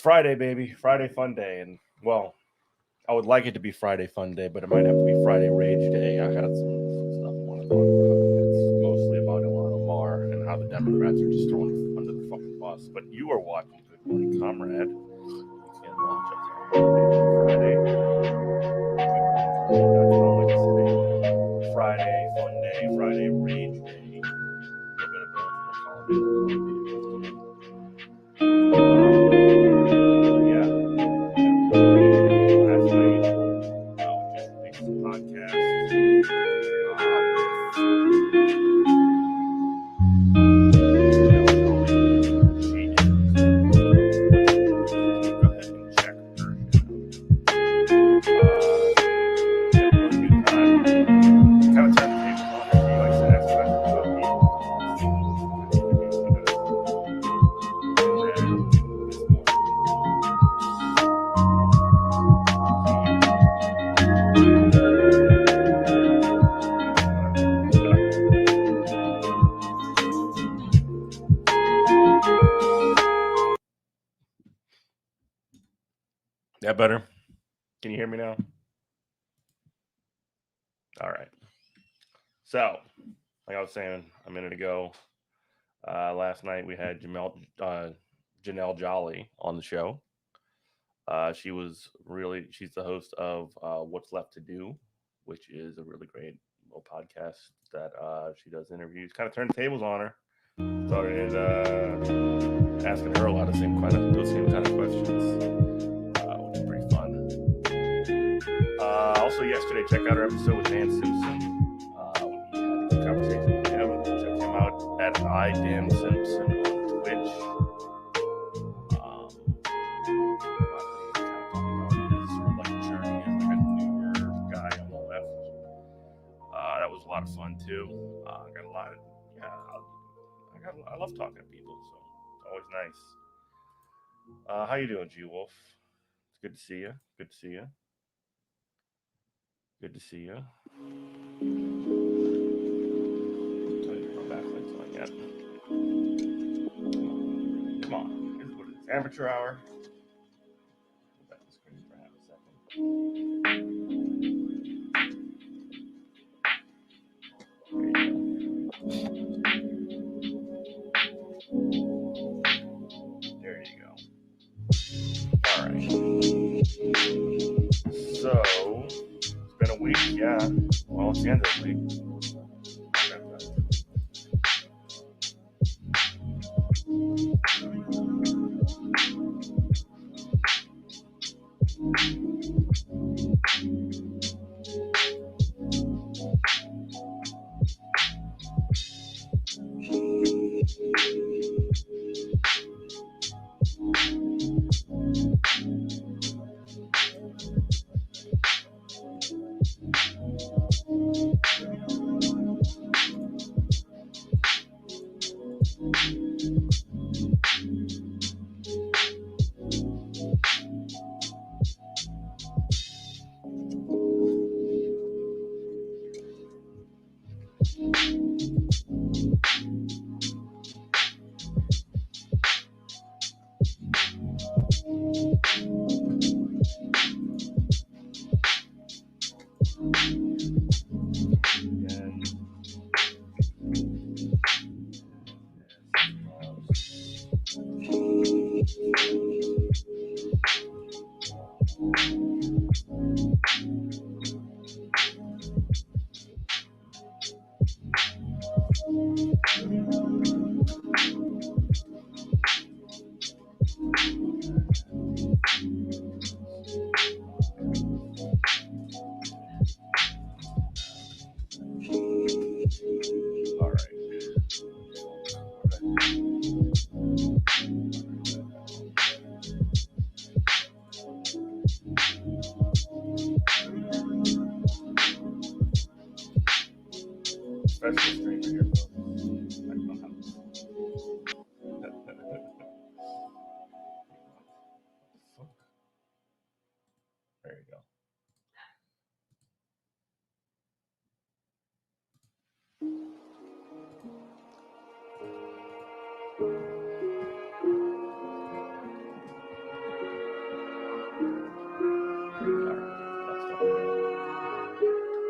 Friday, baby. Friday fun day. And, well, I would like it to be Friday fun day, but it might have to be Friday rage day. I got some stuff I want to talk about. It's mostly about ILHAN OMAR and how the Democrats are just thrown under the fucking bus. But you are watching Good Morning Comrade. You can't watch us on Friday. Friday fun day, Friday rage day. A little bit of both. We'll call it yeah. Last night, we just released the podcast. That better? Can you hear me now? All right. So, like I was saying a minute ago, last night we had Janelle Jolly on the show. She's the host of What's Left to Do, which is a really great little podcast that she does interviews. Kind of turned the tables on her. Started asking her a lot of those same kind of questions, which is pretty fun. Also, yesterday, check out our episode with Dan Simpson. We had a conversation with him. Check him out at iDanSimpson on Twitch. That was a lot of fun too. I got a lot of I love talking to people, so it's always nice. How you doing, G Wolf? It's good to see you. Good to see you. Good to see you. My backlight's on yet. Come on. Here's what it is. Amateur hour. Go back to the screen for half a second. There you go. All right. So, it's been a week, yeah. Well, it's the end of the week. There you go.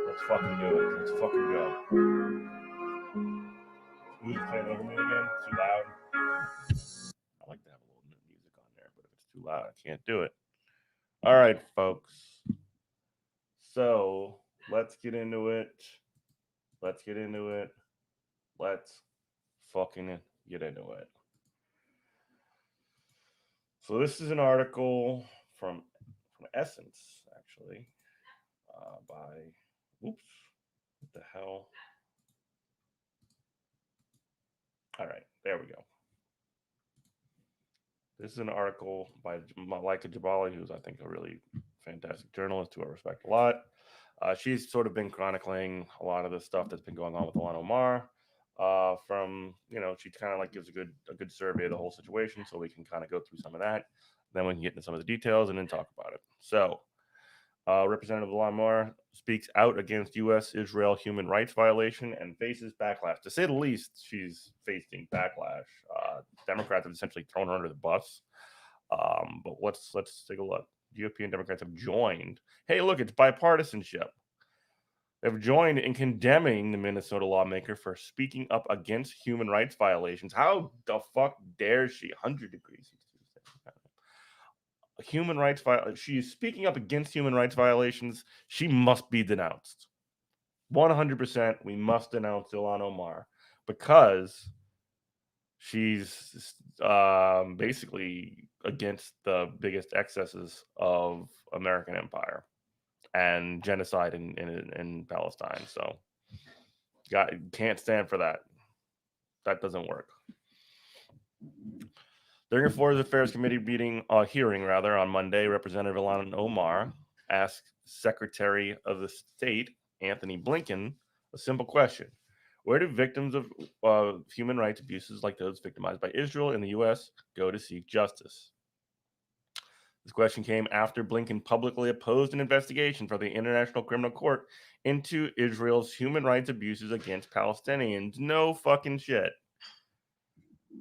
Let's fucking do it. Let's fucking go. Who's playing over me again? Too loud? I like to have a little music on there, but if it's too loud, I can't do it. All right, folks. So let's get into it. Let's get into it. Let's fucking get into it. So this is an article from Essence, actually, by, oops, what the hell? All right, there we go. This is an article by Malika Jabali, who's, I think, a really fantastic journalist who I respect a lot. She's sort of been chronicling a lot of the stuff that's been going on with ILHAN OMAR. From, she kind of like gives a good survey of the whole situation, so we can kind of go through some of that. Then we can get into some of the details and then talk about it. So, Representative ILHAN OMAR speaks out against U.S.-Israel human rights violation and faces backlash. To say the least, she's facing backlash. Democrats have essentially thrown her under the bus. But let's take a look. GOP and Democrats have joined. Hey, look, it's bipartisanship. They've joined in condemning the Minnesota lawmaker for speaking up against human rights violations. How the fuck dare she? 100 degrees. Human rights violation. She's speaking up against human rights violations. She must be denounced. 100%. We must denounce ILHAN OMAR because she's basically against the biggest excesses of American empire and genocide in Palestine. So, can't stand for that. That doesn't work. During a Foreign Affairs Committee hearing on Monday, Representative ILHAN OMAR asked Secretary of the State Anthony Blinken a simple question: where do victims of human rights abuses like those victimized by Israel in the U.S. go to seek justice? This question came after Blinken publicly opposed an investigation from the International Criminal Court into Israel's human rights abuses against Palestinians. No fucking shit.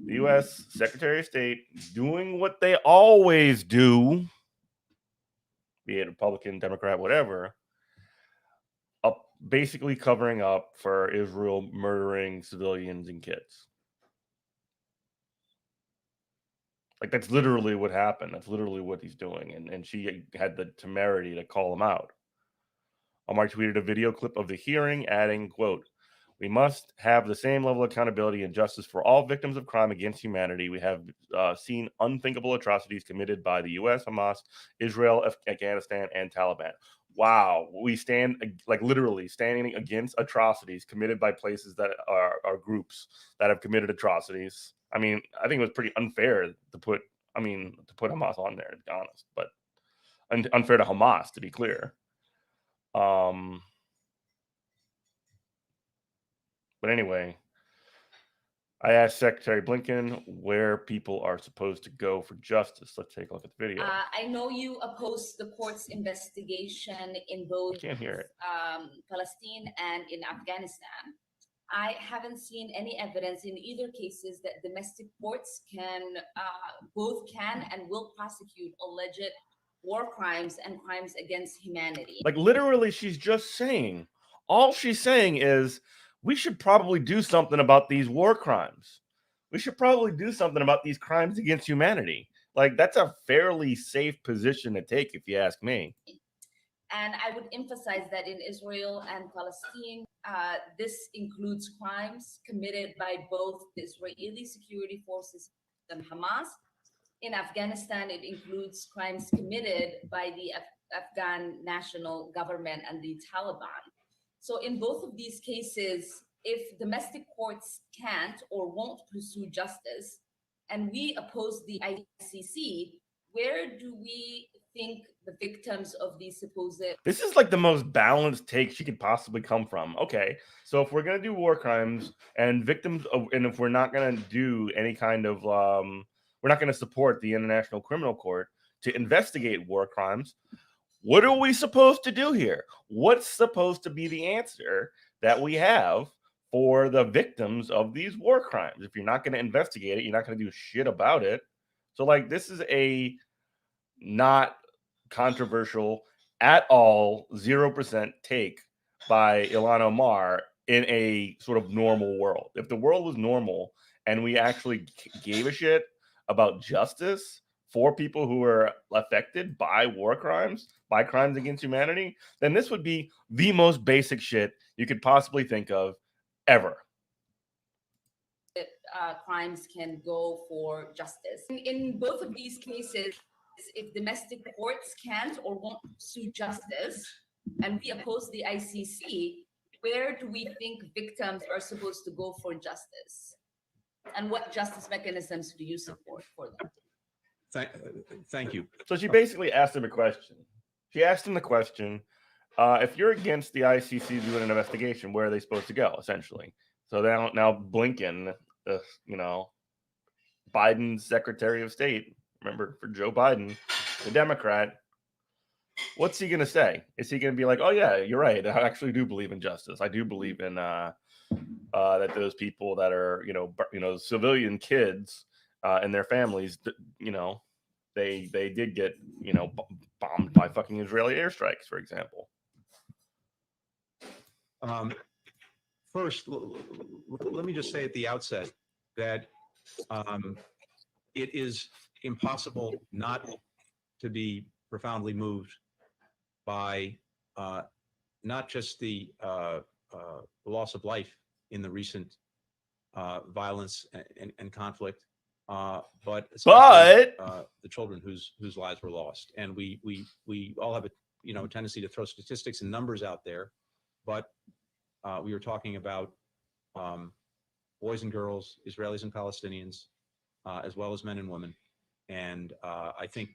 The U.S. Secretary of State doing what they always do, be it Republican, Democrat, whatever, basically covering up for Israel murdering civilians and kids. Like, that's literally what happened. That's literally what he's doing. And she had the temerity to call him out. Omar tweeted a video clip of the hearing, adding, quote, "We must have the same level of accountability and justice for all victims of crime against humanity. We have seen unthinkable atrocities committed by the U.S., Hamas, Israel, Afghanistan, and Taliban." Wow. We stand, like, literally standing against atrocities committed by places that are groups that have committed atrocities. I mean, I think it was pretty unfair to put Hamas on there, to be honest, but unfair to Hamas, to be clear. But anyway, I asked Secretary Blinken where people are supposed to go for justice. Let's take a look at the video. I know you oppose the court's investigation in both Palestine and in Afghanistan. I haven't seen any evidence in either cases that domestic courts both can and will prosecute alleged war crimes and crimes against humanity. Like, literally, she's just saying, all she's saying is, we should probably do something about these war crimes. We should probably do something about these crimes against humanity. Like, that's a fairly safe position to take, if you ask me. And I would emphasize that in Israel and Palestine, this includes crimes committed by both the Israeli security forces and Hamas. In Afghanistan, it includes crimes committed by the Afghan national government and the Taliban. So in both of these cases, if domestic courts can't or won't pursue justice, and we oppose the ICC, where do we think the victims of these supposed... This is like the most balanced take she could possibly come from. Okay, so if we're going to do war crimes and victims of, and if we're not going to do any kind of, we're not going to support the International Criminal Court to investigate war crimes, what are we supposed to do here? What's supposed to be the answer that we have for the victims of these war crimes? If you're not going to investigate it, you're not going to do shit about it. So, like, this is a not controversial at all 0% take by ILHAN OMAR in a sort of normal world. If the world was normal and we actually gave a shit about justice for people who are affected by war crimes, by crimes against humanity, then this would be the most basic shit you could possibly think of ever. Crimes can go for justice. In both of these cases, if domestic courts can't or won't pursue justice, and we oppose the ICC, where do we think victims are supposed to go for justice? And what justice mechanisms do you support for them? Thank you. So she basically asked him a question. She asked him the question, if you're against the ICC doing an investigation, where are they supposed to go, essentially? So now Blinken, Biden's Secretary of State, remember, for Joe Biden, the Democrat, what's he going to say? Is he going to be like, oh, yeah, you're right. I actually do believe in justice. I do believe in that those people that are, civilian kids and their families, they did get, bombed by fucking Israeli airstrikes, for example. First, let me just say at the outset that it is impossible not to be profoundly moved by not just the loss of life in the recent violence and conflict, but especially the children whose lives were lost. And we all have a tendency to throw statistics and numbers out there, but we were talking about boys and girls, Israelis and Palestinians, as well as men and women. And I think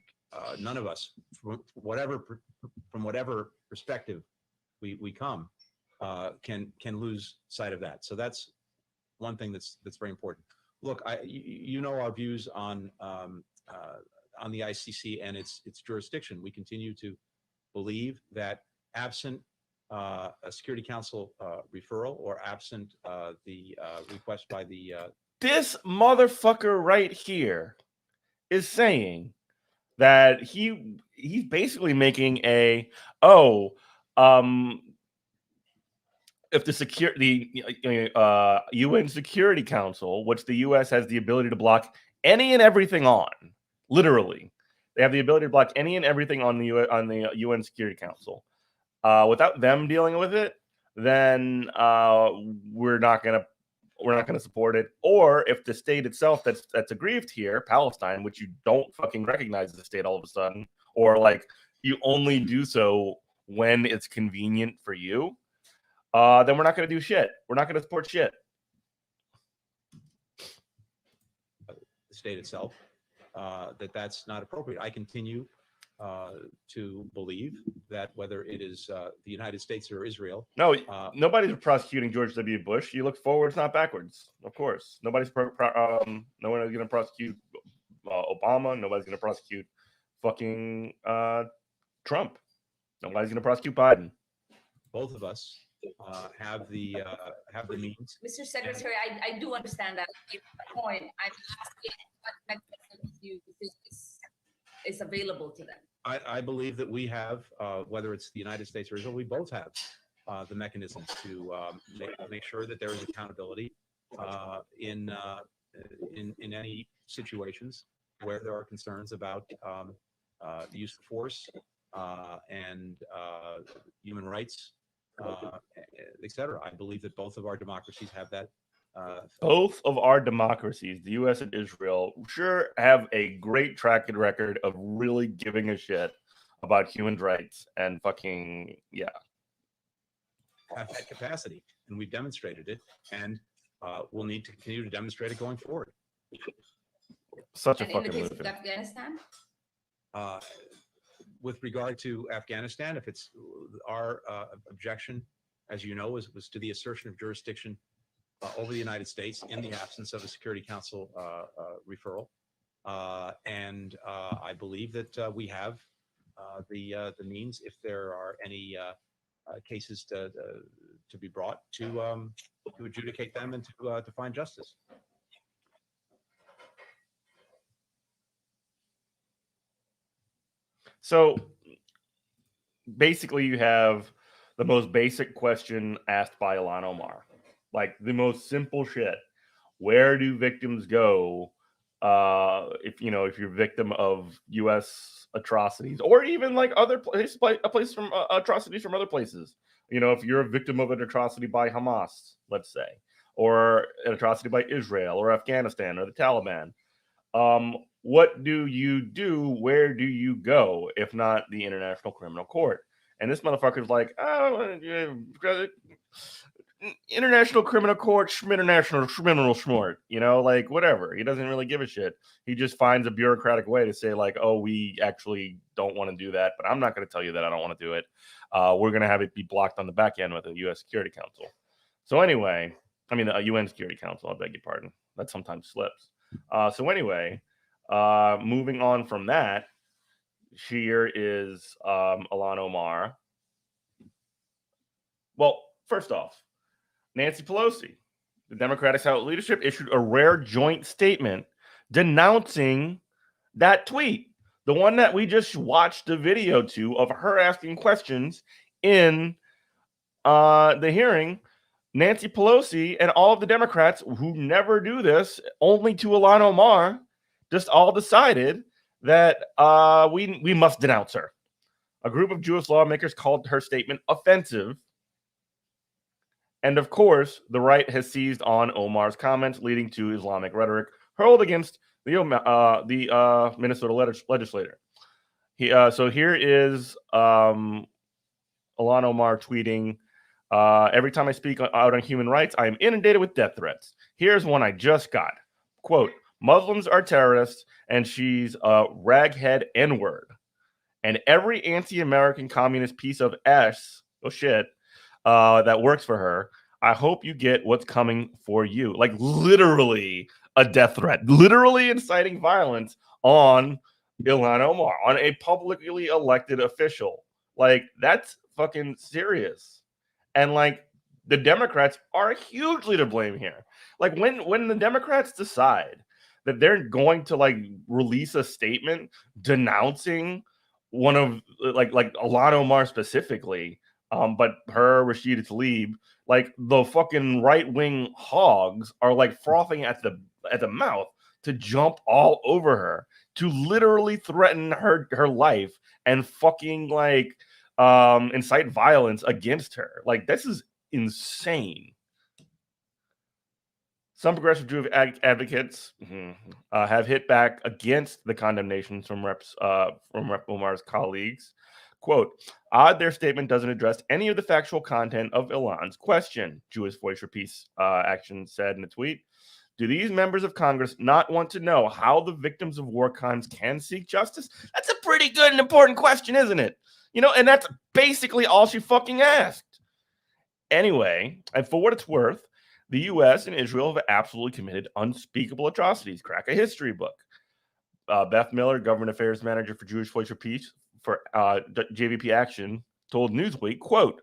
none of us, from whatever perspective we come, can lose sight of that. So that's one thing that's very important. Look, you know our views on the ICC and its jurisdiction. We continue to believe that absent a Security Council referral or absent the request by the this motherfucker right here is saying that he's basically making if the UN Security Council, which the U.S. has the ability to block any and everything on, literally, they have the ability to block any and everything on the UN Security Council. Without them dealing with it, then we're not gonna support it. Or if the state itself that's aggrieved here, Palestine, which you don't fucking recognize as a state all of a sudden, or like you only do so when it's convenient for you, then we're not going to do shit. We're not going to support shit. The state itself, that's not appropriate. I continue to believe that whether it is the United States or Israel. No, nobody's prosecuting George W. Bush. You look forwards, not backwards. Of course, no one is going to prosecute Obama. Nobody's going to prosecute fucking Trump. Nobody's going to prosecute Biden. Both of us have the means. Mr. Secretary, I do understand that point. I'm asking what mechanisms you think is available to them. I believe that we have, whether it's the United States or Israel, we both have the mechanisms to make sure that there is accountability in any situations where there are concerns about the use of force and human rights, etc. I believe that both of our democracies have that. Both of our democracies, the U.S. and Israel, sure have a great track record of really giving a shit about human rights and fucking, yeah. Have that capacity, and we've demonstrated it, and we'll need to continue to demonstrate it going forward. Such a and fucking in the case movie. of Afghanistan? With regard to Afghanistan, if it's our objection, as you know, was to the assertion of jurisdiction over the United States in the absence of a Security Council referral, and I believe that we have the means, if there are any cases to be brought, to adjudicate them and to find justice. So basically, you have the most basic question asked by ILHAN OMAR, like the most simple shit. Where do victims go if you're victim of U.S. atrocities, or even like other place from atrocities from other places. If you're a victim of an atrocity by Hamas, let's say, or an atrocity by Israel or Afghanistan or the Taliban, what do you do? Where do you go if not the International Criminal Court? And this motherfucker's like, oh, International Criminal Court, International Criminal Schmort, like whatever. He doesn't really give a shit. He just finds a bureaucratic way to say like, oh, we actually don't want to do that, but I'm not going to tell you that I don't want to do it. We're going to have it be blocked on the back end with the U.S. Security Council. So anyway, I mean, the UN Security Council, I beg your pardon. That sometimes slips. So anyway, moving on from that, here is ILHAN OMAR. Well, first off, Nancy Pelosi, the Democratic House leadership, issued a rare joint statement denouncing that tweet, the one that we just watched the video to of her asking questions in the hearing. Nancy Pelosi and all of the Democrats who never do this, only to ILHAN OMAR, just all decided that we must denounce her. A group of Jewish lawmakers called her statement offensive. And of course, the right has seized on Omar's comments, leading to Islamic rhetoric hurled against the Minnesota legislator. So here is ILHAN OMAR tweeting, every time I speak out on human rights, I am inundated with death threats. Here's one I just got. Quote, Muslims are terrorists, and she's a raghead N-word. And every anti-American communist piece of shit, that works for her, I hope you get what's coming for you. Like literally a death threat, literally inciting violence on ILHAN OMAR, on a publicly elected official. Like that's fucking serious. And like the Democrats are hugely to blame here. Like when the Democrats decide that they're going to like release a statement denouncing one of like ILHAN OMAR specifically, but her, Rashida Tlaib, like the fucking right wing hogs are like frothing at the mouth to jump all over her, to literally threaten her life and fucking like incite violence against her. Like this is insane. Some progressive Jewish advocates have hit back against the condemnations from Rep Omar's colleagues. Quote, odd their statement doesn't address any of the factual content of ILHAN's question, Jewish Voice for Peace Action said in a tweet. Do these members of Congress not want to know how the victims of war crimes can seek justice? That's a pretty good and important question, isn't it? And that's basically all she fucking asked. Anyway, and for what it's worth, the U.S. and Israel have absolutely committed unspeakable atrocities. Crack a history book. Beth Miller, Government Affairs Manager for Jewish Voice for Peace for JVP Action, told Newsweek, quote,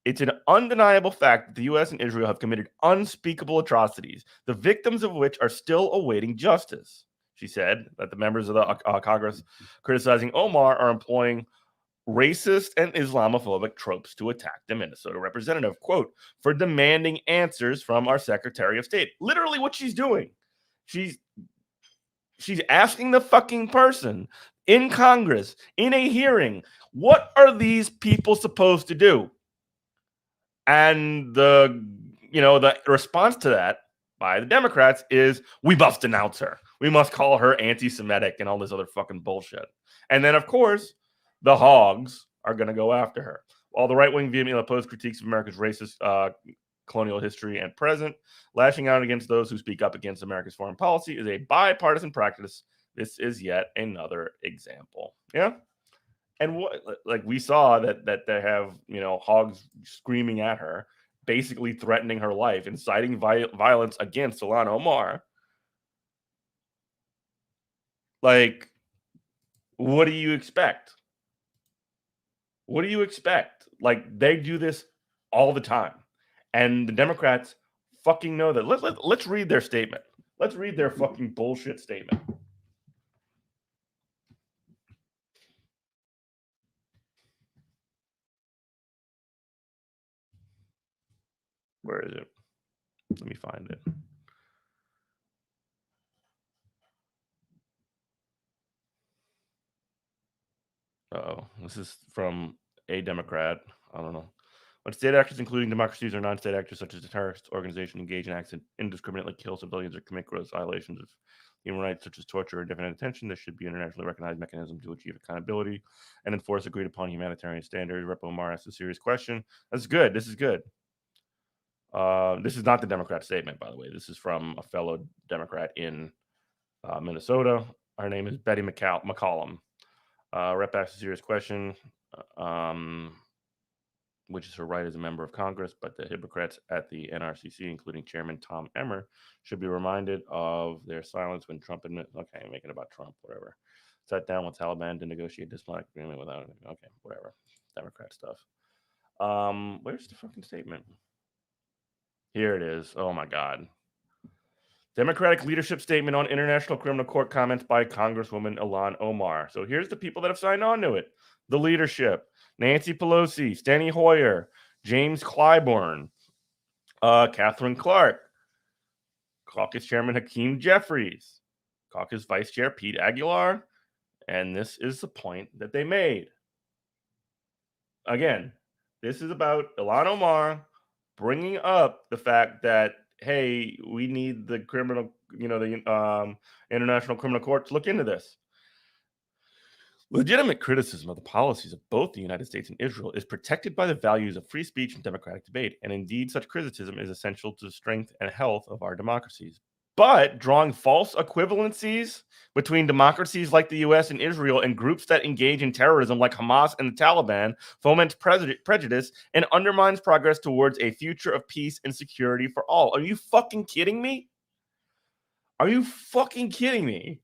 it's an undeniable fact that the U.S. and Israel have committed unspeakable atrocities, the victims of which are still awaiting justice. She said that the members of the Congress criticizing Omar are employing racist and Islamophobic tropes to attack the Minnesota representative, quote, for demanding answers from our Secretary of State. Literally what she's doing. She's asking the fucking person in Congress, in a hearing, what are these people supposed to do? And the response to that by the Democrats is, we must denounce her. We must call her anti-Semitic and all this other fucking bullshit. And then, of course, the hogs are going to go after her. While the right wing vehemently oppose critiques of America's racist colonial history and present, lashing out against those who speak up against America's foreign policy is a bipartisan practice. This is yet another example. Yeah. And what, like we saw that they have, hogs screaming at her, basically threatening her life, inciting violence against ILHAN OMAR. Like, what do you expect? What do you expect? Like, they do this all the time. And the Democrats fucking know that. Let's read their statement. Let's read their fucking bullshit statement. Where is it? Let me find it. This is from a Democrat. I don't know. When state actors, including democracies or non-state actors such as a terrorist organization, engage in acts that indiscriminately kill civilians or commit gross violations of human rights such as torture or indefinite detention, there should be internationally recognized mechanism to achieve accountability and enforce agreed upon humanitarian standards. Rep. OMAR asked a serious question. That's good. This is good. This is not the Democrat statement, by the way. This is from a fellow Democrat in Minnesota. Her name is Betty McCollum. Rep asked a serious question, which is her right as a member of Congress, but the hypocrites at the NRCC, including Chairman Tom Emmer, should be reminded of their silence when Trump admit. Okay, I'm making it about Trump, whatever. Sat down with Taliban to negotiate diplomatic agreement without. Okay, whatever. Democrat stuff. Where's the fucking statement? Here it is. Oh my God. Democratic leadership statement on International Criminal Court comments by Congresswoman ILHAN Omar. So here's the people that have signed on to it. The leadership: Nancy Pelosi, Steny Hoyer, James Clyburn, Catherine Clark, Caucus Chairman Hakeem Jeffries, Caucus Vice Chair Pete Aguilar, and this is the point that they made. Again, this is about ILHAN Omar bringing up the fact that, hey, we need the International Criminal Court to look into this. Legitimate criticism of the policies of both the United States and Israel is protected by the values of free speech and democratic debate, and indeed such criticism is essential to the strength and health of our democracies. But drawing false equivalencies between democracies like the US and Israel and groups that engage in terrorism like Hamas and the Taliban foments prejudice and undermines progress towards a future of peace and security for all. Are you fucking kidding me? Are you fucking kidding me?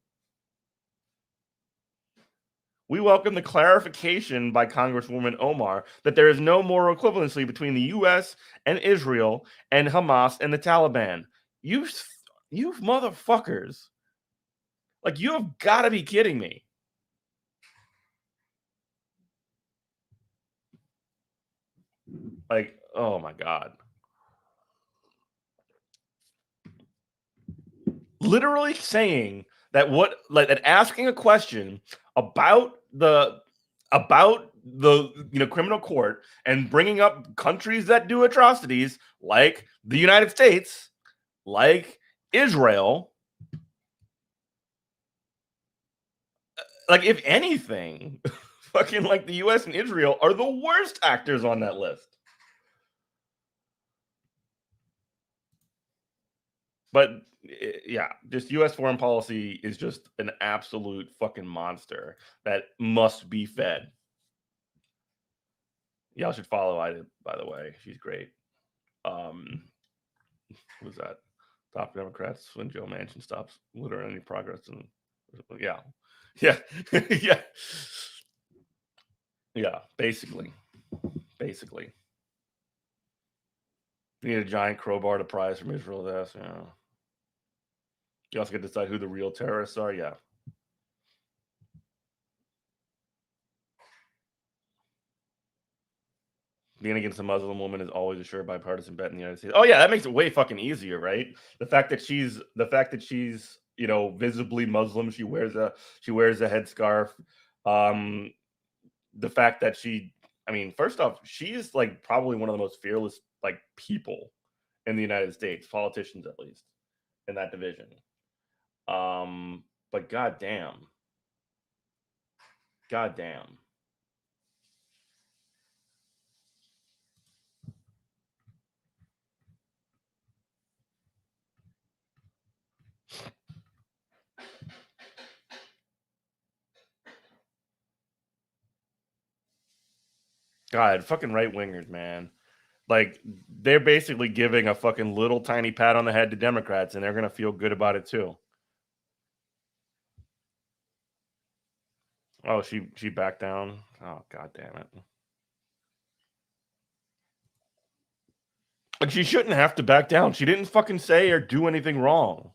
We welcome the clarification by Congresswoman Omar that there is no moral equivalency between the U.S. and Israel and Hamas and the Taliban. You motherfuckers. Like, you have got to be kidding me. Like, oh my God. Literally saying that that asking a question about the criminal court and bringing up countries that do atrocities like the United States, like Israel, like, if anything, fucking like the US and Israel are the worst actors on that list. But yeah, just US foreign policy is just an absolute fucking monster that must be fed. Y'all should follow Ida, by the way. She's great. Who's that? Top Democrats when Joe Manchin stops literally any progress. And yeah. Yeah. Yeah, basically. You need a giant crowbar to prise from Israel. That's, you also get to decide who the real terrorists are. Yeah. Being against a Muslim woman is always a sure bipartisan bet in the United States. Oh yeah, that makes it way fucking easier, right? The fact that she's visibly Muslim, she wears a headscarf. The fact that first off, she is like probably one of the most fearless like people in the United States, politicians at least, in that division. But goddamn. God, fucking right wingers, man. Like, they're basically giving a fucking little tiny pat on the head to Democrats, and they're gonna feel good about it too. Oh, she backed down. Oh, god damn it. Like, she shouldn't have to back down. She didn't fucking say or do anything wrong.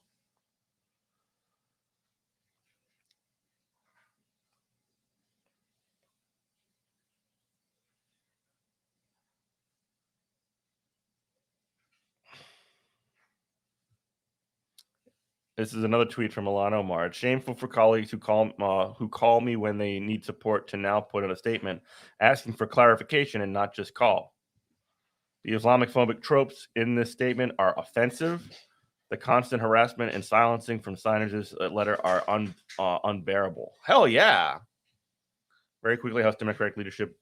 This is another tweet from ILHAN OMAR. It's shameful for colleagues who call me when they need support to now put in a statement asking for clarification and not just call. The Islamophobic tropes in this statement are offensive. The constant harassment and silencing from signages letter are unbearable. Hell yeah. Very quickly, House Democratic leadership,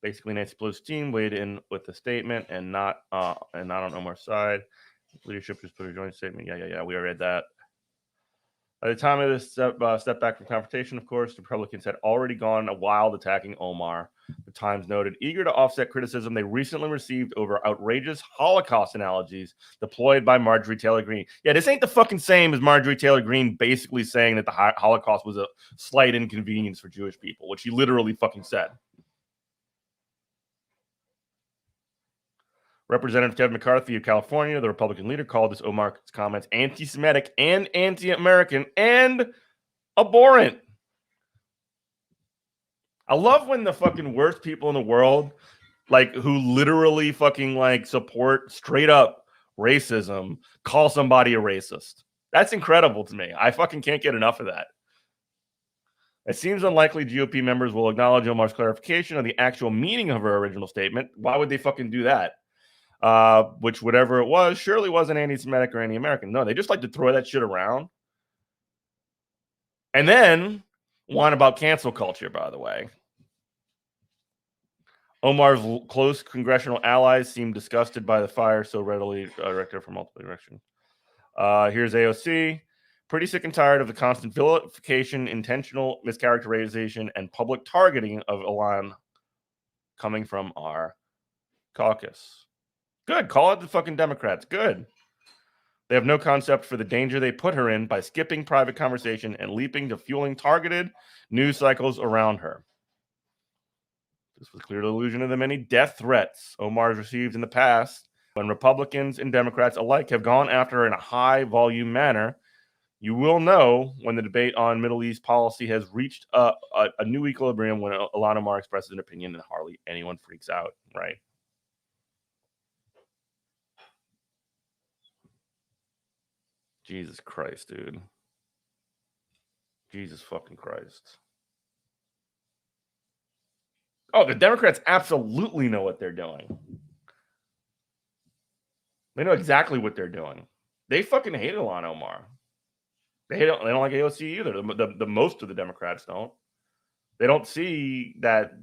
basically Nancy Pelosi's team, weighed in with a statement and not on Omar's side. Leadership just put a joint statement. Yeah. We already read that. By the time of this step back from confrontation, of course, the Republicans had already gone wild attacking Omar. The Times noted, eager to offset criticism they recently received over outrageous Holocaust analogies deployed by Marjorie Taylor Greene. Yeah, this ain't the fucking same as Marjorie Taylor Greene basically saying that the Holocaust was a slight inconvenience for Jewish people, which she literally fucking said. Representative Kevin McCarthy of California, the Republican leader, called this Omar's comments anti-Semitic and anti-American and abhorrent. I love when the fucking worst people in the world, like who literally fucking like support straight up racism, call somebody a racist. That's incredible to me. I fucking can't get enough of that. It seems unlikely GOP members will acknowledge Omar's clarification of the actual meaning of her original statement. Why would they fucking do that? Which, whatever it was, surely wasn't anti-Semitic or anti-American. No, they just like to throw that shit around. And then whine about cancel culture, by the way. Omar's close congressional allies seem disgusted by the fire so readily directed from multiple directions. Here's AOC. Pretty sick and tired of the constant vilification, intentional mischaracterization, and public targeting of ILHAN coming from our caucus. Good. Call it the fucking Democrats. Good. They have no concept for the danger they put her in by skipping private conversation and leaping to fueling targeted news cycles around her. This was clear illusion of the many death threats Omar has received in the past when Republicans and Democrats alike have gone after her in a high-volume manner. You will know when the debate on Middle East policy has reached a new equilibrium when ILHAN OMAR expresses an opinion and hardly anyone freaks out, right? Jesus Christ, dude. Jesus fucking Christ. Oh, the Democrats absolutely know what they're doing. They know exactly what they're doing. They fucking hate ILHAN OMAR. They don't like AOC either. The most of the Democrats don't. They don't see that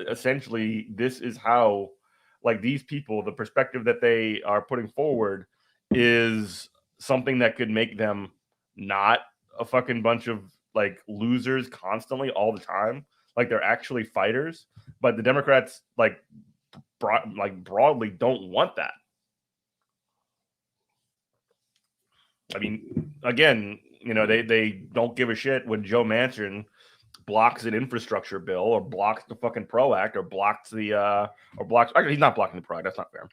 essentially this is how, like, these people, the perspective that they are putting forward is something that could make them not a fucking bunch of like losers constantly all the time. Like, they're actually fighters, but the Democrats broadly don't want that. I mean, again, you know, they don't give a shit when Joe Manchin blocks an infrastructure bill or blocks the fucking PRO Act or blocks the actually he's not blocking the PRO Act, that's not fair.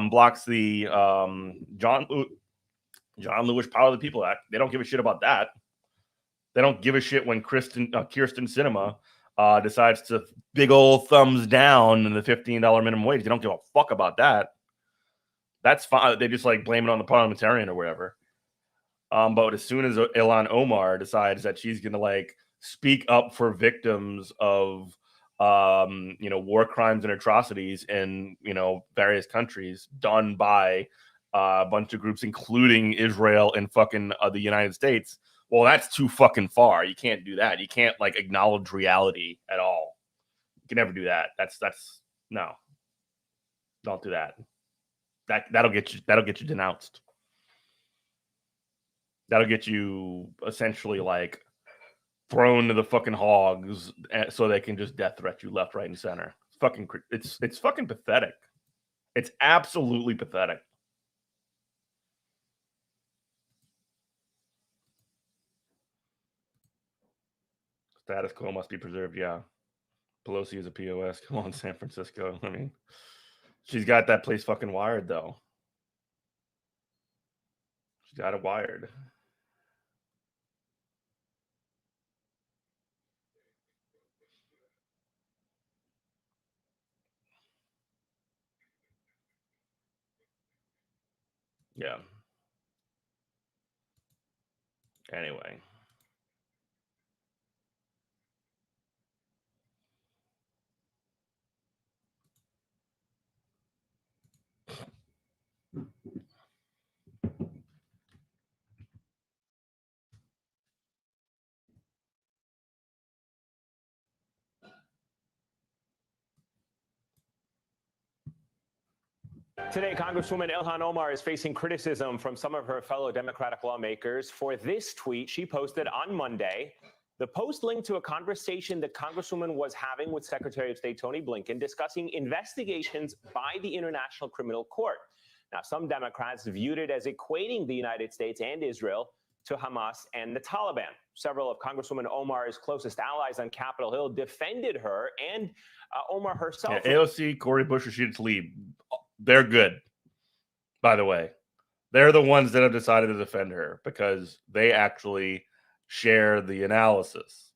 Blocks the John Lewis Power of the People Act. They don't give a shit about that. They don't give a shit when Kirsten Sinema decides to big old thumbs down in the $15 minimum wage. They don't give a fuck about that. That's fine. They just like blame it on the parliamentarian or whatever. But as soon as ILHAN OMAR decides that she's going to like speak up for victims of, war crimes and atrocities in, various countries done by a bunch of groups, including Israel and fucking the United States. Well, that's too fucking far. You can't do that. You can't like acknowledge reality at all. You can never do that. That's no. Don't do that. That'll get you denounced. That'll get you essentially like thrown to the fucking hogs so they can just death threat you left, right, and center. It's fucking pathetic. It's absolutely pathetic. Status quo must be preserved. Yeah. Pelosi is a POS. Come on, San Francisco. I mean, she's got that place fucking wired, though. She's got it wired. Yeah. Anyway. Today, Congresswoman ILHAN Omar is facing criticism from some of her fellow Democratic lawmakers for this tweet she posted on Monday. The post linked to a conversation the Congresswoman was having with Secretary of State Tony Blinken discussing investigations by the International Criminal Court. Now, some Democrats viewed it as equating the United States and Israel to Hamas and the Taliban. Several of Congresswoman Omar's closest allies on Capitol Hill defended her and Omar herself. Yeah, AOC, Cori Bush, Rashida Tlaib, they're good, by the way. They're the ones that have decided to defend her because they actually share the analysis.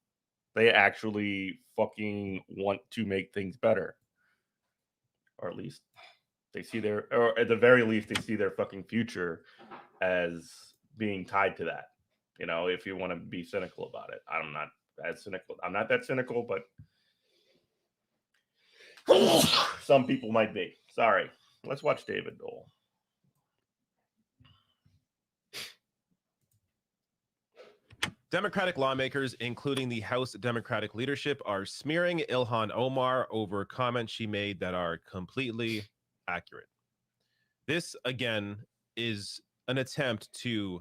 They actually fucking want to make things better. Or at least they see or at the very least, they see their fucking future as being tied to that. You know, if you want to be cynical about it. I'm not as cynical. I'm not that cynical, but some people might be. Sorry. Let's watch David Dole. Democratic lawmakers, including the House Democratic leadership, are smearing ILHAN Omar over comments she made that are completely accurate. This, again, is an attempt to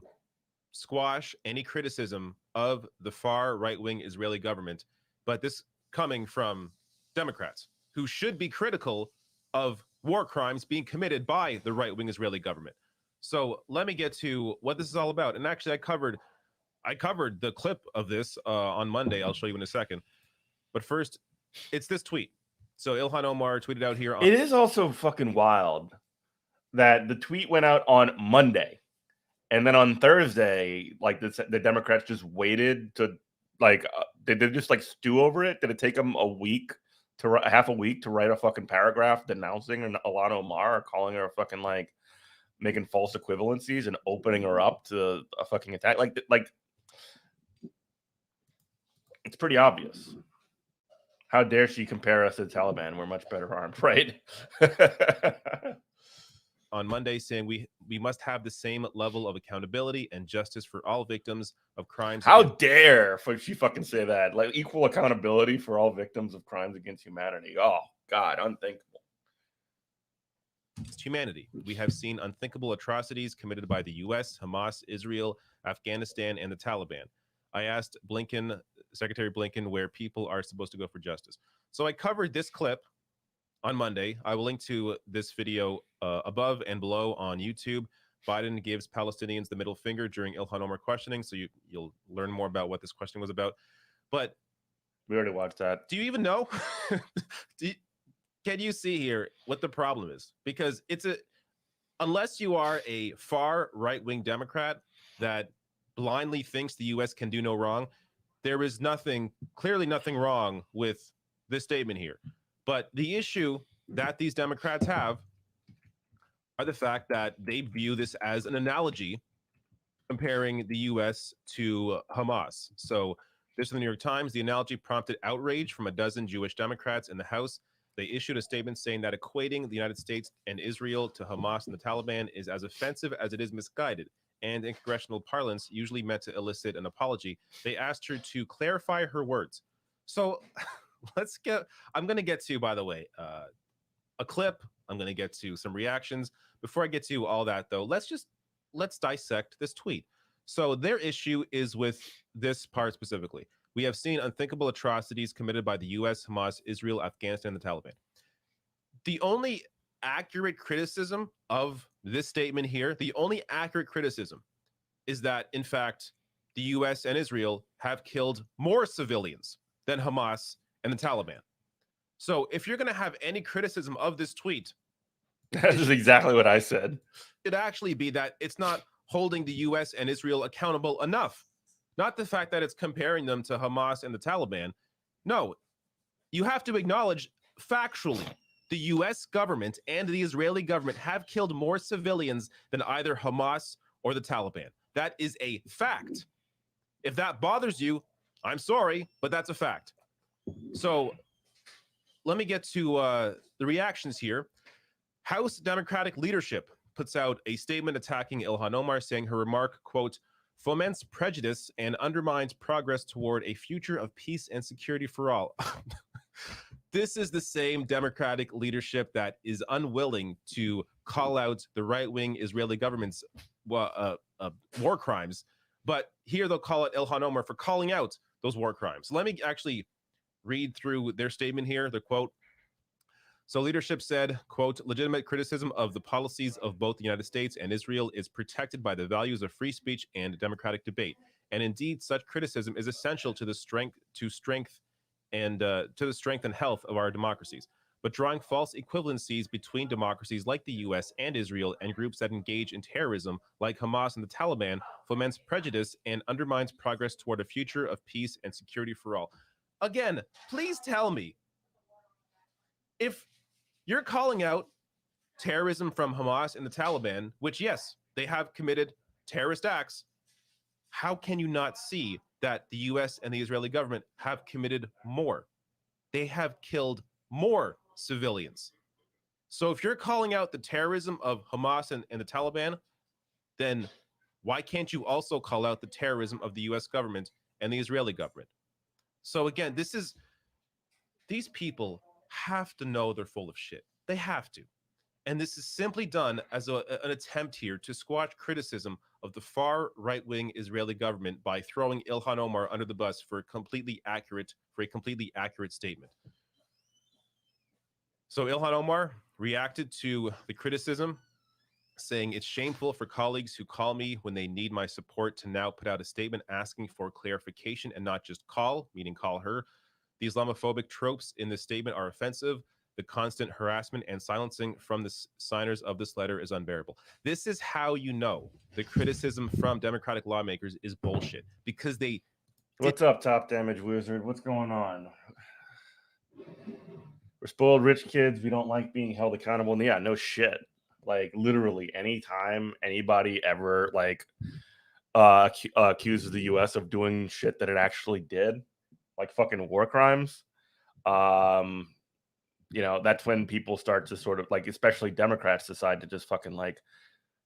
squash any criticism of the far right-wing Israeli government, but this coming from Democrats who should be critical of war crimes being committed by the right-wing Israeli government. So let me get to what this is all about. And actually, I covered the clip of this on Monday. I'll show you in a second. But first, it's this tweet. So ILHAN Omar tweeted out here. It is also fucking wild that the tweet went out on Monday. And then on Thursday, like the Democrats just waited to did they just like stew over it? Did it take them half a week to write a fucking paragraph denouncing ILHAN Omar or calling her a fucking like making false equivalencies and opening her up to a fucking attack? Like it's pretty obvious. How dare she compare us to the Taliban? We're much better armed, right? On Monday, saying we must have the same level of accountability and justice for all victims of crimes. How dare she fucking say that? Like equal accountability for all victims of crimes against humanity. Oh, God, unthinkable. It's humanity. We have seen unthinkable atrocities committed by the U.S., Hamas, Israel, Afghanistan, and the Taliban. I asked Secretary Blinken, where people are supposed to go for justice. So I covered this clip on Monday. I will link to this video above and below on YouTube. Biden gives Palestinians the middle finger during ILHAN Omar questioning, so you'll learn more about what this questioning was about. But we already watched that. Do you even know? Can you see here what the problem is? Because unless you are a far right-wing Democrat that blindly thinks the U.S. can do no wrong, there is clearly nothing wrong with this statement here. But the issue that these Democrats have are the fact that they view this as an analogy comparing the U.S. to Hamas. So this is the New York Times. The analogy prompted outrage from a dozen Jewish Democrats in the House. They issued a statement saying that equating the United States and Israel to Hamas and the Taliban is as offensive as it is misguided, and in congressional parlance, usually meant to elicit an apology. They asked her to clarify her words. So I'm going to get to, by the way, a clip. I'm going to get to some reactions. Before I get to all that, though, let's dissect this tweet. So their issue is with this part specifically. We have seen unthinkable atrocities committed by the U.S., Hamas, Israel, Afghanistan, and the Taliban. The only accurate criticism of this statement here, the only accurate criticism is that, in fact, the U.S. and Israel have killed more civilians than Hamas and the Taliban. So if you're going to have any criticism of this tweet, that is exactly what I said. It'd actually be that it's not holding the U.S. and Israel accountable enough. Not the fact that it's comparing them to Hamas and the Taliban. No, you have to acknowledge factually the U.S. government and the Israeli government have killed more civilians than either Hamas or the Taliban. That is a fact. If that bothers you, I'm sorry, but that's a fact. So let me get to the reactions here. House Democratic leadership puts out a statement attacking ILHAN Omar, saying her remark, quote, foments prejudice and undermines progress toward a future of peace and security for all. This is the same Democratic leadership that is unwilling to call out the right-wing Israeli government's war crimes. But here they'll call it ILHAN Omar for calling out those war crimes. Let me actually read through their statement here, the quote. So leadership said, quote, legitimate criticism of the policies of both the United States and Israel is protected by the values of free speech and democratic debate. And indeed, such criticism is essential to the strength and health of our democracies. But drawing false equivalencies between democracies like the US and Israel and groups that engage in terrorism like Hamas and the Taliban foments prejudice and undermines progress toward a future of peace and security for all. Again, please tell me, if you're calling out terrorism from Hamas and the Taliban, which, yes, they have committed terrorist acts, how can you not see that the US and the Israeli government have committed more? They have killed more civilians. So if you're calling out the terrorism of Hamas and the Taliban, then why can't you also call out the terrorism of the US government and the Israeli government? So again, these people have to know they're full of shit. They have to. And this is simply done as an attempt here to squash criticism of the far right-wing Israeli government by throwing ILHAN Omar under the bus for a completely accurate statement. So ILHAN Omar reacted to the criticism, saying it's shameful for colleagues who call me when they need my support to now put out a statement asking for clarification and not just call, meaning call her. The Islamophobic tropes in this statement are offensive. The constant harassment and silencing from the signers of this letter is unbearable. This is how you know the criticism from Democratic lawmakers is bullshit, because they... What's up, Top Damage Wizard? What's going on? We're spoiled rich kids. We don't like being held accountable. And yeah, no shit. Like, literally, anytime anybody ever, like, accuses the U.S. of doing shit that it actually did, like fucking war crimes, you know, that's when people start to sort of, like, especially Democrats, decide to just fucking, like,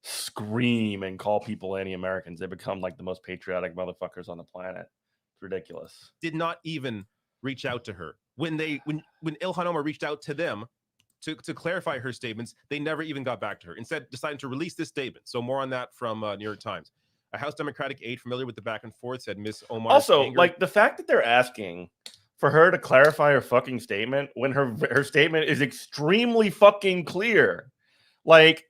scream and call people anti-Americans. They become, like, the most patriotic motherfuckers on the planet. It's ridiculous. Did not even reach out to her. When ILHAN Omar reached out to them to clarify her statements, they never even got back to her. Instead, decided to release this statement. So more on that from New York Times. A House Democratic aide familiar with the back and forth said Miss Omar. Also, like, the fact that they're asking for her to clarify her fucking statement when her statement is extremely fucking clear. Like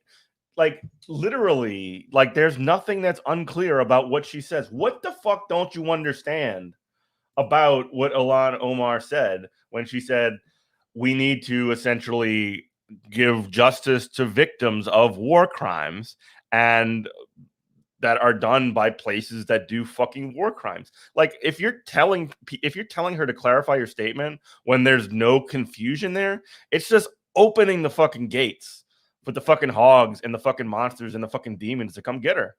literally, like, there's nothing that's unclear about what she says. What the fuck don't you understand about what ILHAN Omar said when she said we need to essentially give justice to victims of war crimes and that are done by places that do fucking war crimes? Like, if you're telling her to clarify your statement when there's no confusion there, it's just opening the fucking gates for the fucking hogs and the fucking monsters and the fucking demons to come get her.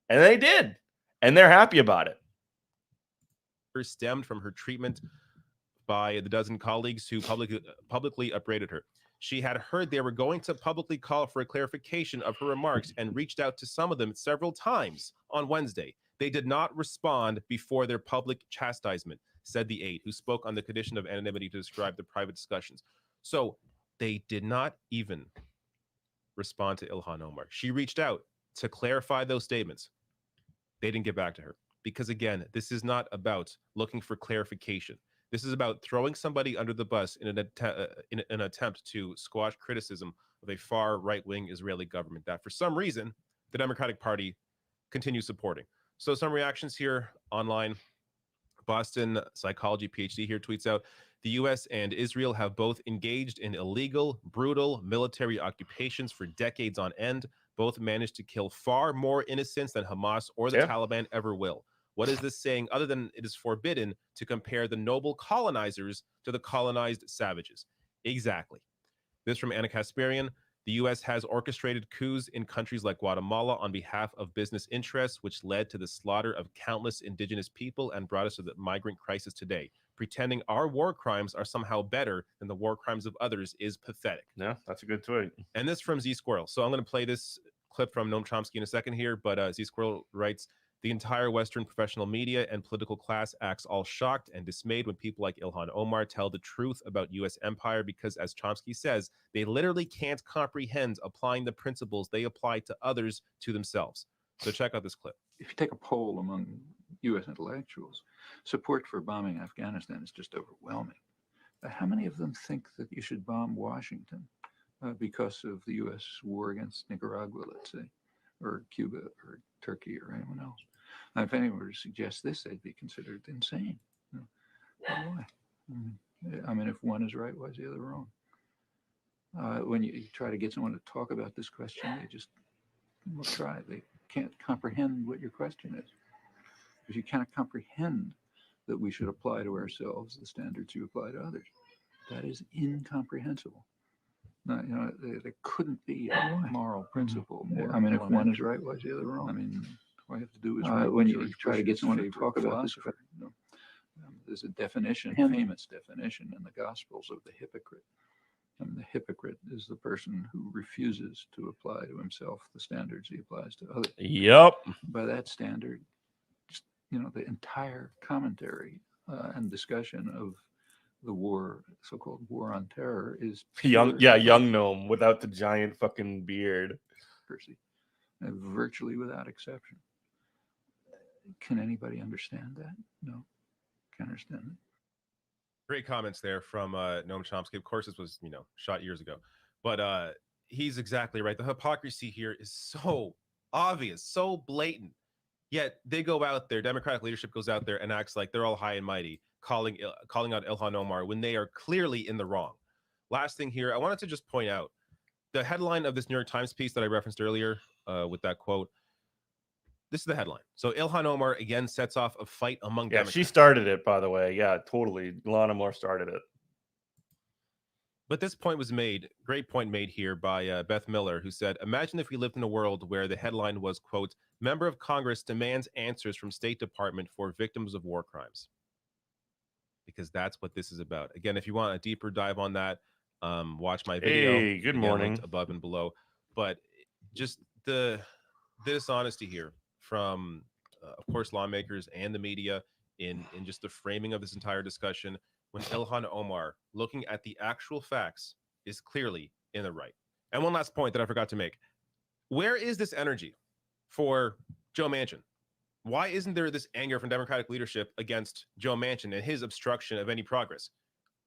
And they did. And they're happy about it. Stemmed from her treatment by the dozen colleagues who publicly upbraided her. She had heard they were going to publicly call for a clarification of her remarks and reached out to some of them several times on Wednesday. They did not respond before their public chastisement, said the aide, who spoke on the condition of anonymity to describe the private discussions. So they did not even respond to ILHAN Omar. She reached out to clarify those statements. They didn't get back to her. Because again, this is not about looking for clarification. This is about throwing somebody under the bus in an attempt to squash criticism of a far right-wing Israeli government that, for some reason, the Democratic Party continues supporting. So some reactions here online. Boston psychology PhD here tweets out, the U.S. and Israel have both engaged in illegal, brutal military occupations for decades on end. Both managed to kill far more innocents than Hamas or the Taliban ever will. What is this saying other than it is forbidden to compare the noble colonizers to the colonized savages? Exactly. This from Anna Kasparian. The U.S. has orchestrated coups in countries like Guatemala on behalf of business interests, which led to the slaughter of countless indigenous people and brought us to the migrant crisis today. Pretending our war crimes are somehow better than the war crimes of others is pathetic. Yeah, that's a good tweet. And this from Z Squirrel. So I'm going to play this clip from Noam Chomsky in a second here, but Z Squirrel writes, the entire Western professional media and political class acts all shocked and dismayed when people like ILHAN Omar tell the truth about U.S. empire because, as Chomsky says, they literally can't comprehend applying the principles they apply to others to themselves. So check out this clip. If you take a poll among U.S. intellectuals, support for bombing Afghanistan is just overwhelming. How many of them think that you should bomb Washington because of the U.S. war against Nicaragua, let's say, or Cuba or Turkey or anyone else? If anyone were to suggest this, they'd be considered insane. Why? I mean, if one is right, why is the other wrong? When you try to get someone to talk about this question, they just will try. They can't comprehend what your question is. Because you cannot comprehend that we should apply to ourselves the standards you apply to others. That is incomprehensible. No, there couldn't be a moral principle. I mean, if one is right, why is the other wrong? I mean, all I have to do is when you try to get someone to talk about this, there's a definition, famous definition in the Gospels of the hypocrite. And the hypocrite is the person who refuses to apply to himself the standards he applies to others. Yep. By that standard, just, the entire commentary and discussion of the war, so-called war on terror, is young Noam without the giant fucking beard. Virtually without exception. Can anybody understand that? No, can't understand it. Great comments there from Noam Chomsky. Of course, this was, shot years ago, but he's exactly right. The hypocrisy here is so obvious, so blatant. Yet they go out there, Democratic leadership goes out there and acts like they're all high and mighty, calling out ILHAN Omar when they are clearly in the wrong. Last thing here, I wanted to just point out the headline of this New York Times piece that I referenced earlier with that quote. This is the headline. So ILHAN Omar again sets off a fight among Democrats. She started it, by the way. Yeah, totally. ILHAN Omar started it. But this point was made, great point made here by Beth Miller, who said, imagine if we lived in a world where the headline was, quote, member of Congress demands answers from State Department for victims of war crimes. Because that's what this is about. Again, if you want a deeper dive on that, watch my video. Hey, good morning. Above and below. But just the dishonesty here from, of course, lawmakers and the media in just the framing of this entire discussion, when ILHAN Omar, looking at the actual facts, is clearly in the right. And one last point that I forgot to make. Where is this energy for Joe Manchin? Why isn't there this anger from Democratic leadership against Joe Manchin and his obstruction of any progress?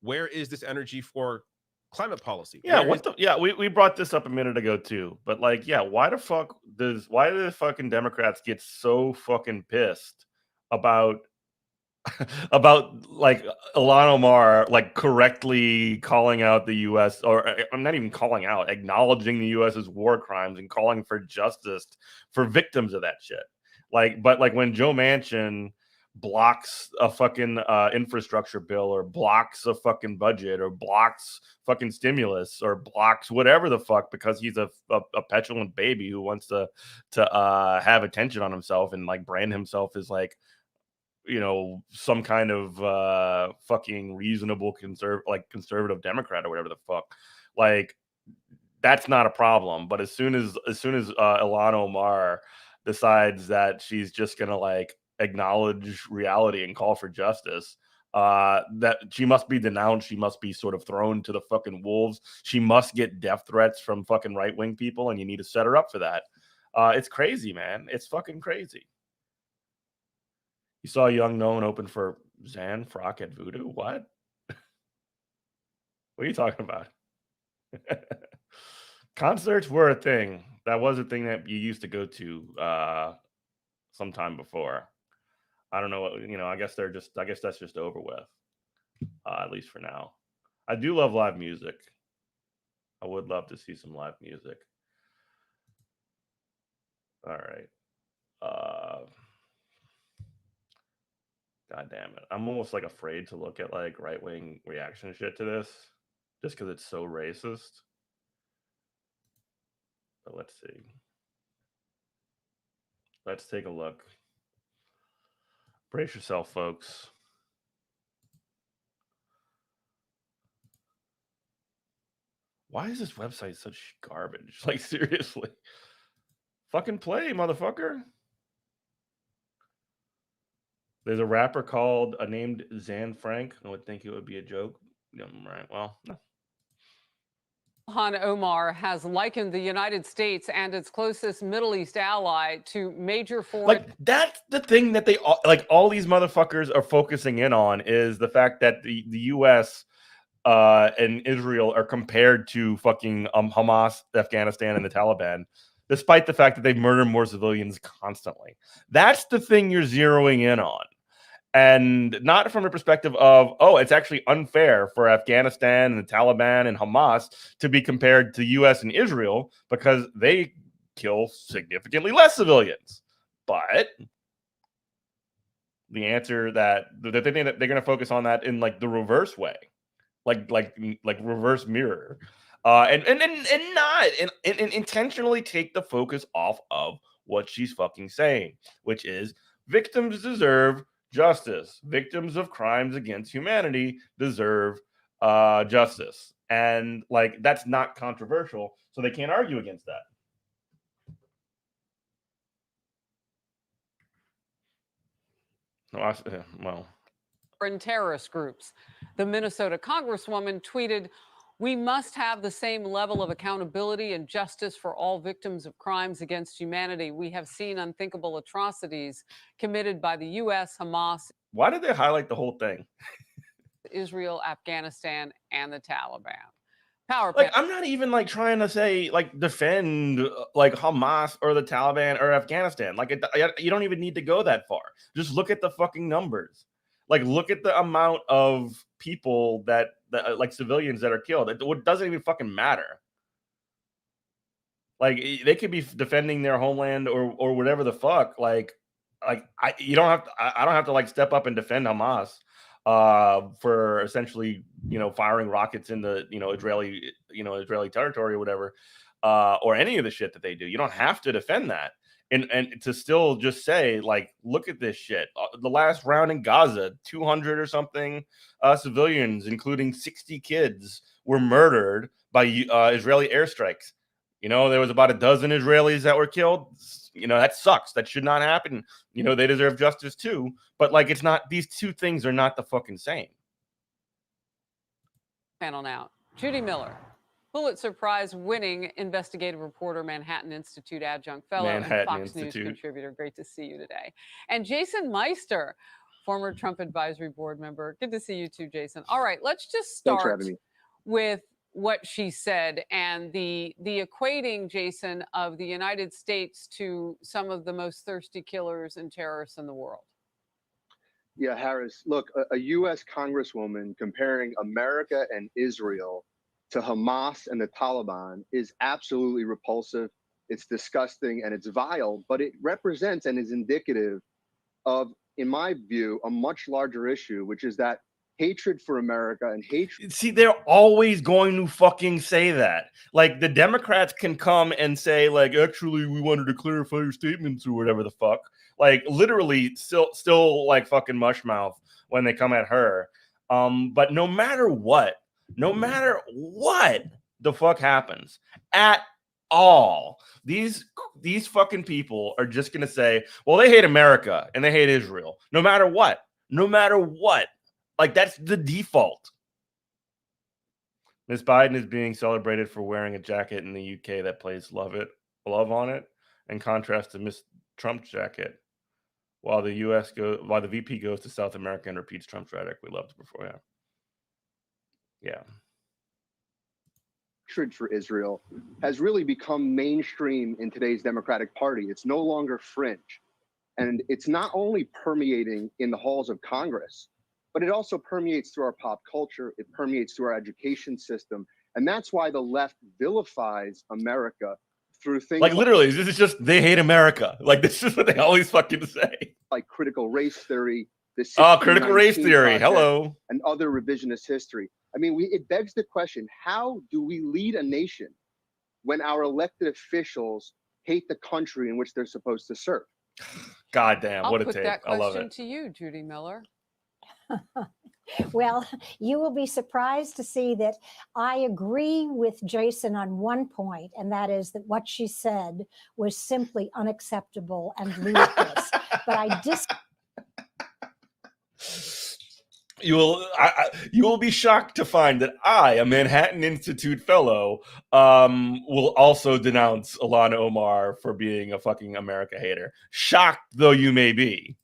Where is this energy for climate policy? Yeah, we brought this up a minute ago too. But why do the fucking Democrats get so fucking pissed about ILHAN Omar correctly calling out the U.S. or I'm not even calling out, acknowledging the U.S.'s war crimes and calling for justice for victims of that shit. But when Joe Manchin blocks a fucking infrastructure bill or blocks a fucking budget or blocks fucking stimulus or blocks whatever the fuck because he's a petulant baby who wants to have attention on himself and brand himself as some kind of fucking reasonable conservative Democrat or whatever the fuck, that's not a problem. But as soon as ILHAN Omar decides that she's just gonna acknowledge reality and call for justice, that she must be denounced, she must be sort of thrown to the fucking wolves, she must get death threats from fucking right-wing people, and you need to set her up for that. It's crazy, man. It's fucking crazy. You saw Young Known open for Zan Frock at Voodoo? What? What are you talking about? Concerts were a thing. That was a thing that you used to go to sometime before. I don't know what, I guess that's just over with. At least for now. I do love live music. I would love to see some live music. All right. God damn it. I'm almost afraid to look at right-wing reaction shit to this just because it's so racist. So let's see. Let's take a look. Brace yourself, folks. Why is this website such garbage? Like, seriously. Fucking play, motherfucker. There's a rapper called named Zan Frank. I would think it would be a joke. Yeah, right. Well, no. ILHAN Omar has likened the United States and its closest Middle East ally to major foreign. Like, that's the thing that they like. All these motherfuckers are focusing in on is the fact that the U.S. And Israel are compared to fucking Hamas, Afghanistan, and the Taliban, despite the fact that they murder more civilians constantly. That's the thing you're zeroing in on. And not from a perspective of, oh, it's actually unfair for Afghanistan and the Taliban and Hamas to be compared to U.S. and Israel because they kill significantly less civilians. But the answer that they're going to focus on that in like the reverse way, like reverse mirror, and intentionally take the focus off of what she's fucking saying, which is victims deserve justice. Victims of crimes against humanity deserve justice. And like, that's not controversial, so they can't argue against that. Well, foreign terrorist groups. The Minnesota Congresswoman tweeted, "We must have the same level of accountability and justice for all victims of crimes against humanity. We have seen unthinkable atrocities committed by the U.S., Hamas." Why did they highlight the whole thing? Israel, Afghanistan, and the Taliban. Power like, I'm not even like trying to say like defend like Hamas or the Taliban or Afghanistan. Like, you don't even need to go that far. Just look at the fucking numbers. Like, look at the amount of people that like civilians that are killed. It doesn't even fucking matter. Like, they could be defending their homeland or whatever the fuck. Like I don't have to like step up and defend Hamas for essentially, firing rockets in the, Israeli territory or whatever, or any of the shit that they do. You don't have to defend that. And to still just say, like, look at this shit. The last round in Gaza, 200 or something civilians, including 60 kids, were murdered by Israeli airstrikes. There was about a dozen Israelis that were killed. That sucks. That should not happen. They deserve justice too. But like, it's not, these two things are not the fucking same. Panel now. Judy Miller, Pulitzer Prize winning investigative reporter, Manhattan Institute adjunct fellow, and Fox News contributor. Great to see you today. And Jason Meister, former Trump Advisory Board member. Good to see you too, Jason. All right, let's just start with what she said and the equating, Jason, of the United States to some of the most thirsty killers and terrorists in the world. Yeah, Harris, look, a U.S. Congresswoman comparing America and Israel to Hamas and the Taliban is absolutely repulsive. It's disgusting and it's vile, but it represents and is indicative of, in my view, a much larger issue, which is that hatred for America and hatred. See, they're always going to fucking say that. Like, the Democrats can come and say, like, actually, we wanted to clarify your statements or whatever the fuck. Like, literally still like fucking mushmouth when they come at her. But no matter what the fuck happens at all, these fucking people are just gonna say, well, they hate America and they hate Israel. No matter what. Like, that's the default. Miss Biden is being celebrated for wearing a jacket in the UK that plays Love on it, in contrast to Miss Trump's jacket. While the VP goes to South America and repeats Trump's rhetoric we loved before. Yeah. Hatred for Israel has really become mainstream in today's Democratic Party. It's no longer fringe. And it's not only permeating in the halls of Congress, but it also permeates through our pop culture. It permeates through our education system. And that's why the left vilifies America through things like literally, this is just, they hate America. Like, this is what they always fucking say. Like critical race theory. Critical race theory. Hello. And other revisionist history. I mean, it begs the question, how do we lead a nation when our elected officials hate the country in which they're supposed to serve? God damn, I'll what a put take. that I love question it. to you, Judy Miller. Well, you will be surprised to see that I agree with Jason on one point, and that is that what she said was simply unacceptable and ludicrous. But I You will be shocked to find that I, a Manhattan Institute fellow, will also denounce ILHAN Omar for being a fucking America hater. Shocked though you may be.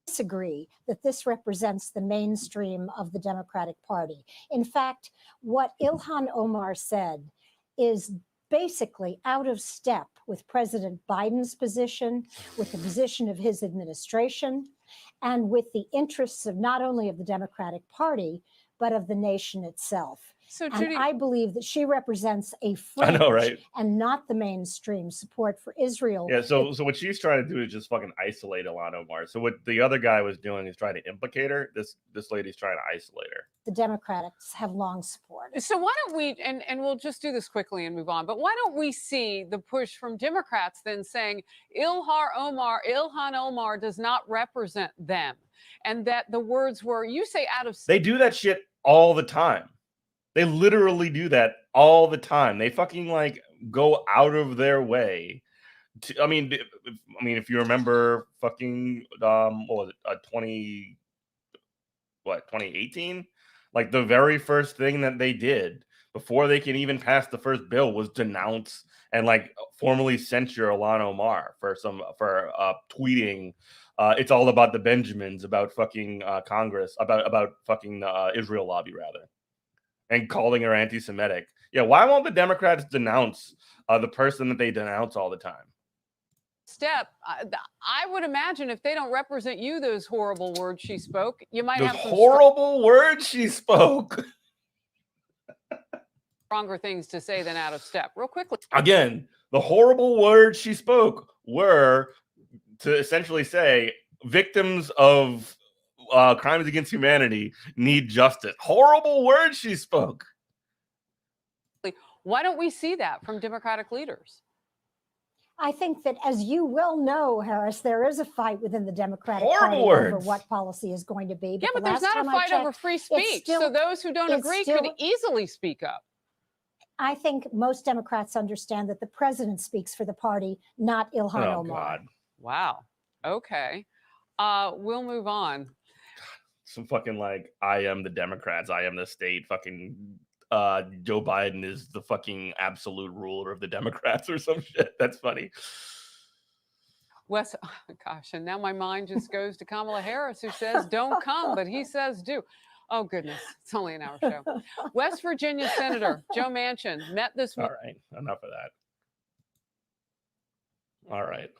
disagree that this represents the mainstream of the Democratic Party. In fact, what ILHAN Omar said is basically out of step with President Biden's position, with the position of his administration, and with the interests of not only of the Democratic Party, but of the nation itself. So, And Judy, I believe that she represents a I fringe know, right? and not the mainstream support for Israel. Yeah, so what she's trying to do is just fucking isolate ILHAN Omar. So what the other guy was doing is trying to implicate her. This lady's trying to isolate her. The Democrats have long supported. so why don't we, and we'll just do this quickly and move on, but why don't we see the push from Democrats then saying ILHAN Omar does not represent them, and that the words were, you say out of... They do that shit all the time. They literally do that all the time. They fucking like go out of their way to, I mean, if you remember fucking what was it, 2018? Like the very first thing that they did before they can even pass the first bill was denounce and like formally censure ILHAN Omar for tweeting it's all about the Benjamins, about fucking Congress, about fucking Israel lobby rather. And calling her anti-Semitic. Yeah, why won't the Democrats denounce the person that they denounce all the time? Step, I would imagine if they don't represent you, those horrible words she spoke, you might Those have some horrible words she spoke. stronger things to say than out of step. Real quickly. Again, the horrible words she spoke were to essentially say victims of crimes against humanity need justice. Horrible words she spoke. Why don't we see that from Democratic leaders? I think that, as you well know, Harris, there is a fight within the Democratic Party Words. over what policy is going to be. Yeah, but there's not a fight over free speech. So those who don't agree could easily speak up. I think most Democrats understand that the president speaks for the party, not ILHAN Omar. God. Wow. Okay. We'll move on. Some fucking like, I am the Democrats, I am the state, fucking Joe Biden is the fucking absolute ruler of the Democrats or some shit. That's funny. Wes, oh gosh, and now my mind just goes to Kamala Harris, who says don't come, but he says do. Oh goodness, it's only an hour show. West Virginia Senator Joe Manchin met this week. All right, enough of that. All right.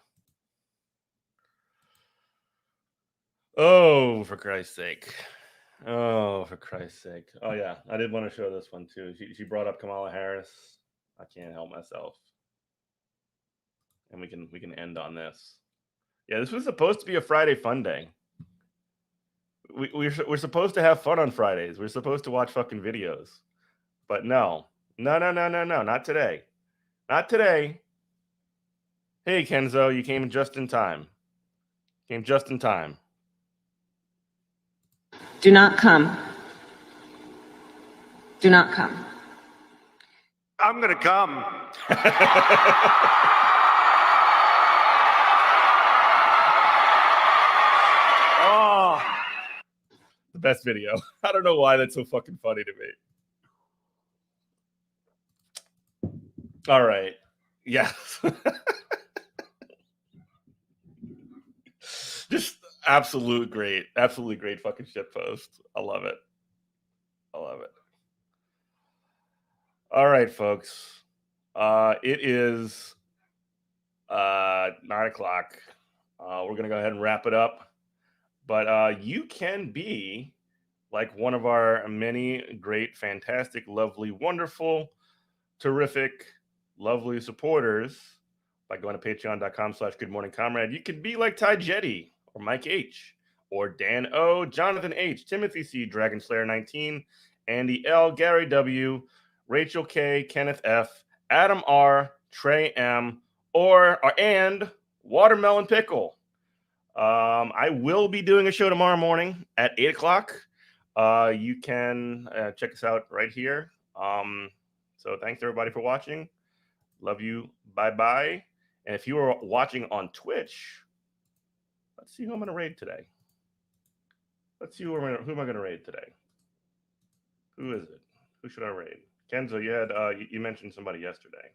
Oh, for Christ's sake. Oh, for Christ's sake. Oh, yeah. I did want to show this one, too. She brought up Kamala Harris. I can't help myself. And we can end on this. Yeah, this was supposed to be a Friday fun day. We're supposed to have fun on Fridays. We're supposed to watch fucking videos. But no. No. Not today. Not today. Hey, Kenzo, you came just in time. Came just in time. Do not come. Do not come. I'm going to come. Oh, the best video. I don't know why that's so fucking funny to me. All right. Yes. Just absolutely great fucking shit post. I love it. All right, folks. It is 9:00. We're gonna go ahead and wrap it up. But you can be like one of our many great, fantastic, lovely, wonderful, terrific, lovely supporters by going to patreon.com/goodmorningcomrade. You can be like Ty Jetty or Mike H or Dan O, Jonathan H, Timothy C, Dragonslayer 19, Andy L, Gary W, Rachel K, Kenneth F, Adam R, Trey M, and Watermelon Pickle. I will be doing a show tomorrow morning at 8 o'clock. You can check us out right here. So thanks everybody for watching. Love you. Bye-bye. And if you are watching on Twitch, let's see who I'm going to raid today. Let's see who am I going to raid today. Who is it? Who should I raid? Kenzo, you mentioned somebody yesterday.